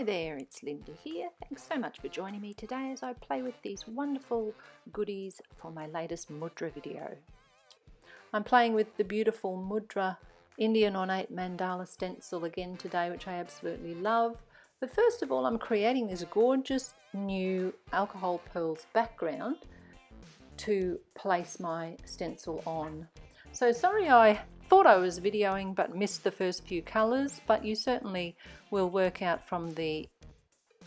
Hi there, it's Linda here. Thanks so much for joining me today as I play with these wonderful goodies for my latest Mudra video. I'm playing with the beautiful Mudra Indian Ornate Mandala Stencil again today, which I absolutely love. But first of all, I'm creating this gorgeous new alcohol pearls background to place my stencil on. So sorry I thought I was videoing but missed the first few colours, but you certainly will work out from the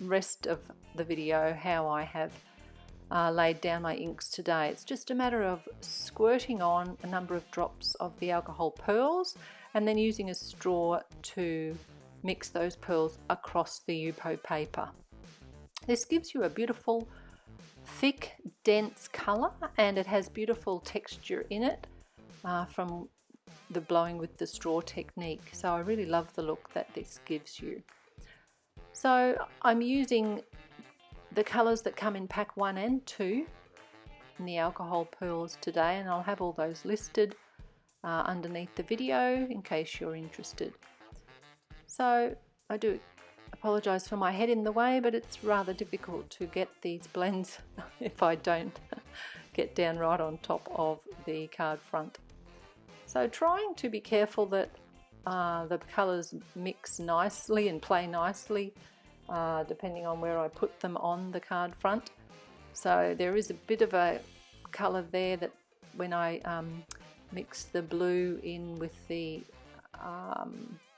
rest of the video how I have laid down my inks today. It's just a matter of squirting on a number of drops of the alcohol pearls and then using a straw to mix those pearls across the Yupo paper. This gives you a beautiful thick dense colour and it has beautiful texture in it from the blowing with the straw technique. So I really love the look that this gives you. So I'm using the colours that come in pack 1 and 2 in the alcohol pearls today, and I'll have all those listed underneath the video in case you're interested. So I do apologise for my head in the way, but it's rather difficult to get these blends if I don't get down right on top of the card front. So trying to be careful that the colours mix nicely and play nicely depending on where I put them on the card front. So there is a bit of a colour there that when I mix the blue in with the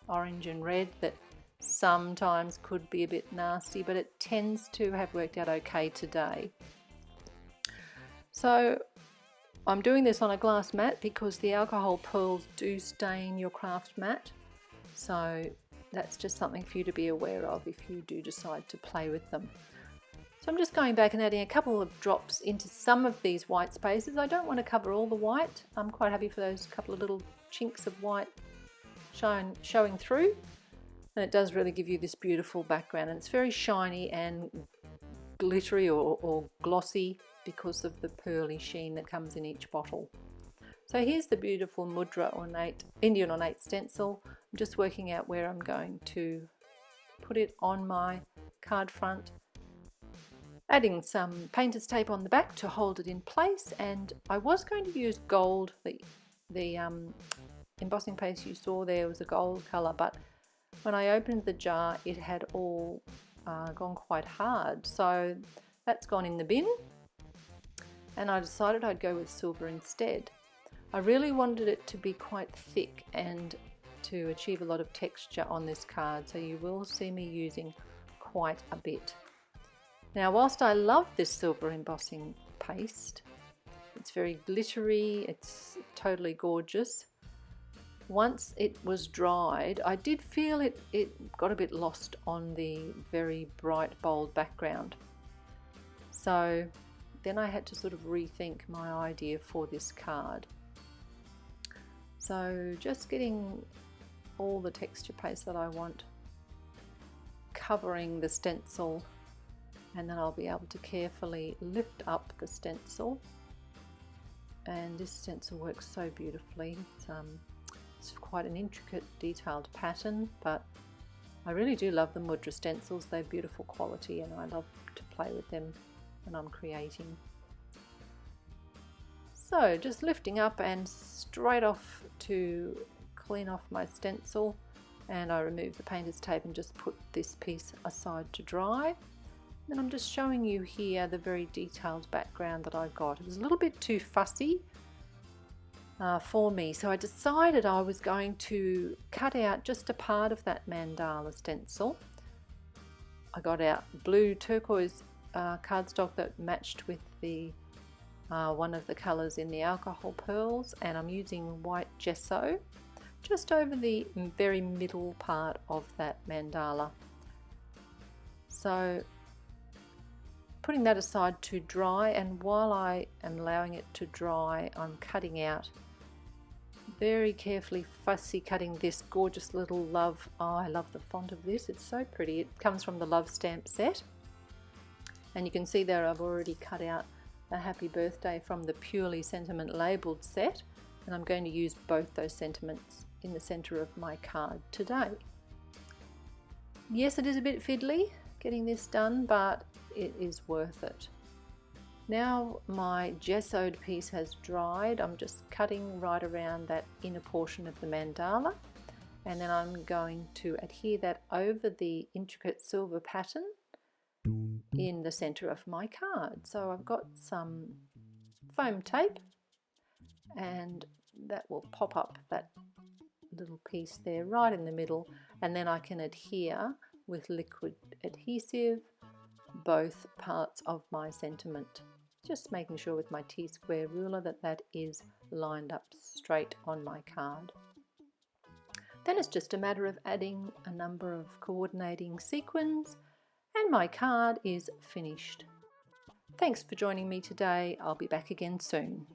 orange and red that sometimes could be a bit nasty, but it tends to have worked out okay today. So I'm doing this on a glass mat because the alcohol pearls do stain your craft mat, so that's just something for you to be aware of if you do decide to play with them. So I'm just going back and adding a couple of drops into some of these white spaces. I don't want to cover all the white. I'm quite happy for those couple of little chinks of white showing through, and it does really give you this beautiful background, and it's very shiny and glittery or glossy because of the pearly sheen that comes in each bottle. So here's the beautiful Mudra Indian Ornate Stencil. I'm just working out where I'm going to put it on my card front, adding some painter's tape on the back to hold it in place, and I was going to use gold. The embossing paste you saw there was a gold colour, but when I opened the jar it had all gone quite hard, so that's gone in the bin, and I decided I'd go with silver instead. I really wanted it to be quite thick and to achieve a lot of texture on this card, so you will see me using quite a bit. Now whilst I love this silver embossing paste, it's very glittery, it's totally gorgeous. Once it was dried, I did feel it got a bit lost on the very bright, bold background. So then I had to sort of rethink my idea for this card. So just getting all the texture paste that I want covering the stencil, and then I'll be able to carefully lift up the stencil. And this stencil works so beautifully. It's quite an intricate, detailed pattern, but I really do love the Mudra stencils. They're beautiful quality and I love to play with them when I'm creating. So just lifting up and straight off to clean off my stencil, and I remove the painter's tape and just put this piece aside to dry. And I'm just showing you here the very detailed background that I got. It was a little bit too fussy for me, so I decided I was going to cut out just a part of that mandala stencil. I got out blue turquoise cardstock that matched with the one of the colours in the alcohol pearls, and I'm using white gesso just over the very middle part of that mandala. So putting that aside to dry, and while I am allowing it to dry, I'm cutting out very carefully, fussy cutting this gorgeous little love. Oh, I love the font of this, it's so pretty. It comes from the Love Stamp set, and you can see there I've already cut out a happy birthday from the Purely Sentiment labelled set, and I'm going to use both those sentiments in the centre of my card today. Yes, it is a bit fiddly getting this done, but it is worth it. Now my gessoed piece has dried, I'm just cutting right around that inner portion of the mandala, and then I'm going to adhere that over the intricate silver pattern in the center of my card. So I've got some foam tape, and that will pop up that little piece there right in the middle, and then I can adhere with liquid adhesive both parts of my sentiment, just making sure with my T-square ruler that that is lined up straight on my card. Then it's just a matter of adding a number of coordinating sequins and my card is finished. Thanks for joining me today. I'll be back again soon.